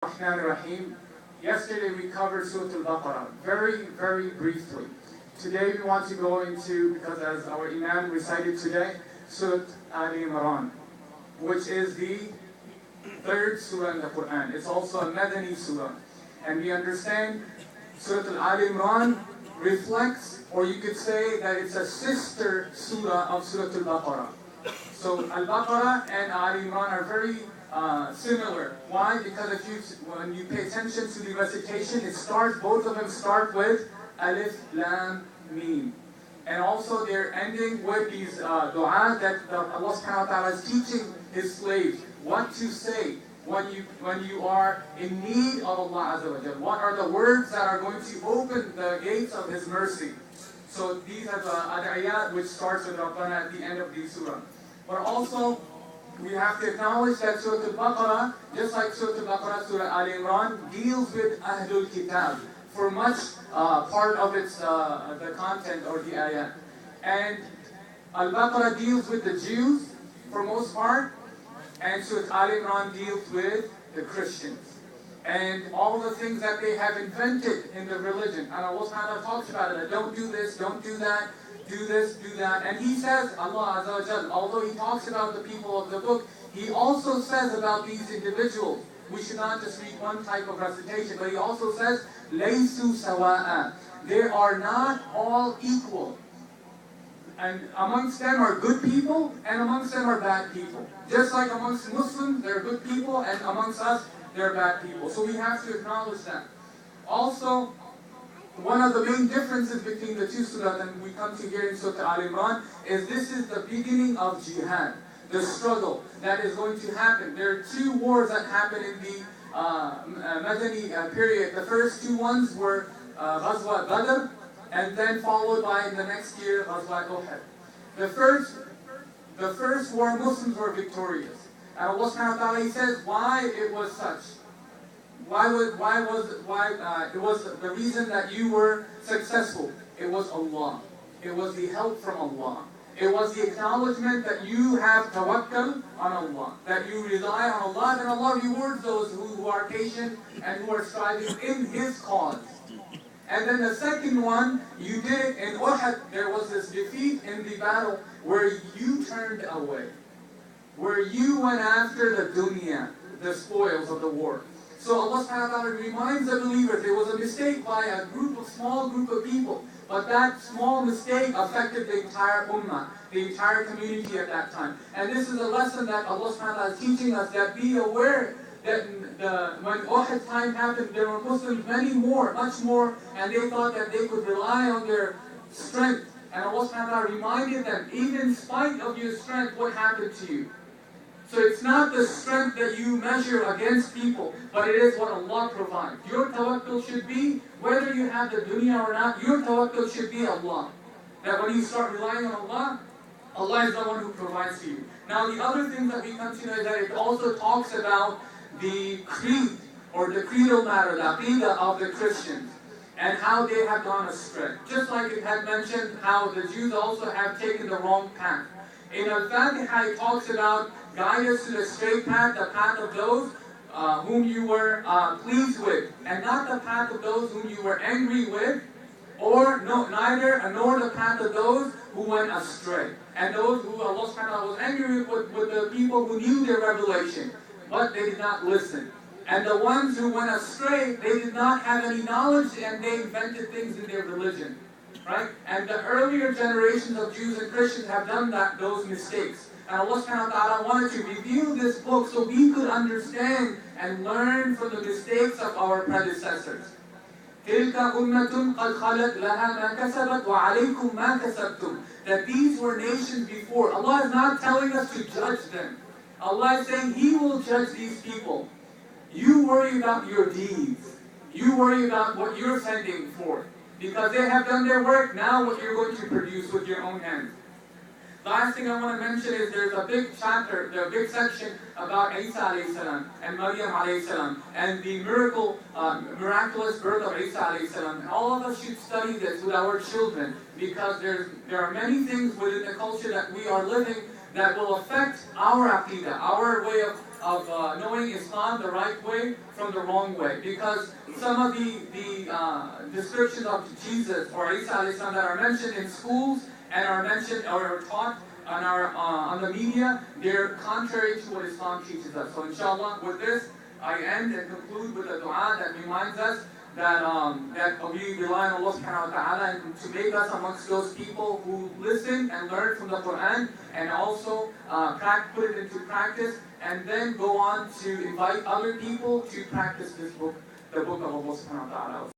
Rahman Rahim. Yesterday we covered Surah Al-Baqarah very briefly. Today we want to go into, because as our Imam recited today, Surah Al-Imran, which is the third surah in the Quran. It's also a Madani surah. And we understand Surah Al-Imran reflects, or you could say that it's a sister surah of Surah Al-Baqarah. So Al-Baqarah and Al-Imran are very similar. Why? Because when you pay attention to the recitation, both of them start with Alif, Lam, Mim. And also they're ending with these dua that Allah subhanahu wa ta'ala is teaching His slaves what to say when you are in need of Allah Azza wa Jal. What are the words that are going to open the gates of His mercy? So these are the ad'iyat which starts with Rabbana at the end of the surah. But also, we have to acknowledge that Surah Al-Baqarah, just like Surah Al-Baqarah, Surah Al-Imran, deals with Ahlul Kitab for much part of its the content or the ayat. And Al-Baqarah deals with the Jews for most part, and Surah Al-Imran deals with the Christians. And all the things that they have invented in the religion. And Allah subhanahu wa ta'ala talks about it, don't do this, don't do that, do this, do that. And He says, Allah Azza wa Jal, although He talks about the people of the book, He also says about these individuals, we should not just read one type of recitation, but He also says, Laysu sawa'a. They are not all equal. And amongst them are good people, and amongst them are bad people. Just like amongst Muslims, there are good people, and amongst us, there are bad people. So we have to acknowledge that. Also, one of the main differences between the two surahs, and we come to here in Surah Al-Imran, is this is the beginning of jihad, the struggle that is going to happen. There are two wars that happen in the Madani period. The first two ones were Ghazwa Badr, and then followed by in the next year Ghazwa Uhud. The first war, Muslims were victorious. And Allah subhanahu wa ta'ala, He says why it was such. It was the reason that you were successful. It was Allah. It was the help from Allah. It was the acknowledgement that you have tawakkul on Allah, that you rely on Allah, and Allah rewards those who are patient and who are striving in His cause. And then the second one, you did it in Uhud. There was this defeat in the battle where you turned away, where you went after the dunya, the spoils of the war. So Allah subhanahu wa ta'ala reminds the believers it was a mistake by a small group of people. But that small mistake affected the entire ummah, the entire community at that time. And this is a lesson that Allah subhanahu wa ta'ala is teaching us, that be aware that when Uhud time happened, there were Muslims much more, and they thought that they could rely on their strength. And Allah subhanahu wa ta'ala reminded them, even in spite of your strength, what happened to you? So it's not the strength that you measure against people, but it is what Allah provides. Your tawakkul should be, whether you have the dunya or not, your tawakkul should be Allah. That when you start relying on Allah, Allah is the one who provides for you. Now the other thing that we come to know is that it also talks about the creed, or the creedal matter, the aqidah of the Christians, and how they have gone astray. Just like it had mentioned how the Jews also have taken the wrong path. In Al-Fatiha it talks about guide us to the straight path, the path of those whom you were pleased with, and not the path of those whom you were angry with, nor the path of those who went astray. And those who Allah subhanahu wa ta'ala was angry with the people who knew their revelation, but they did not listen. And the ones who went astray, they did not have any knowledge, and they invented things in their religion. Right? And the earlier generations of Jews and Christians have done those mistakes. And Allah subhanahu wa ta'ala wanted to review this book so we could understand and learn from the mistakes of our predecessors. تِلْكَ أُمَّةٌ قَدْ خَلَتْ لَهَا مَا كَسَبَتْ وَعَلَيْكُمْ مَا كَسَبْتُمْ. That these were nations before. Allah is not telling us to judge them. Allah is saying He will judge these people. You worry about your deeds. You worry about what you're sending forth. Because they have done their work, now what you're going to produce with your own hands. Last thing I want to mention is there's a big chapter, a big section about Isa alayhi salam and Maryam alayhi salam and the miraculous birth of Isa alayhi salam. And all of us should study this with our children, because there are many things within the culture that we are living that will affect our aqidah, our way of knowing Islam the right way from the wrong way. Because some of the descriptions of Jesus or Isa alayhi salam that are mentioned in schools and are mentioned or are taught on the media, they're contrary to what Islam teaches us. So inshallah, with this, I end and conclude with a dua that reminds us that we rely on Allah subhanahu wa ta'ala and to make us amongst those people who listen and learn from the Quran and also put it into practice and then go on to invite other people to practice this book, the book of Allah subhanahu wa ta'ala.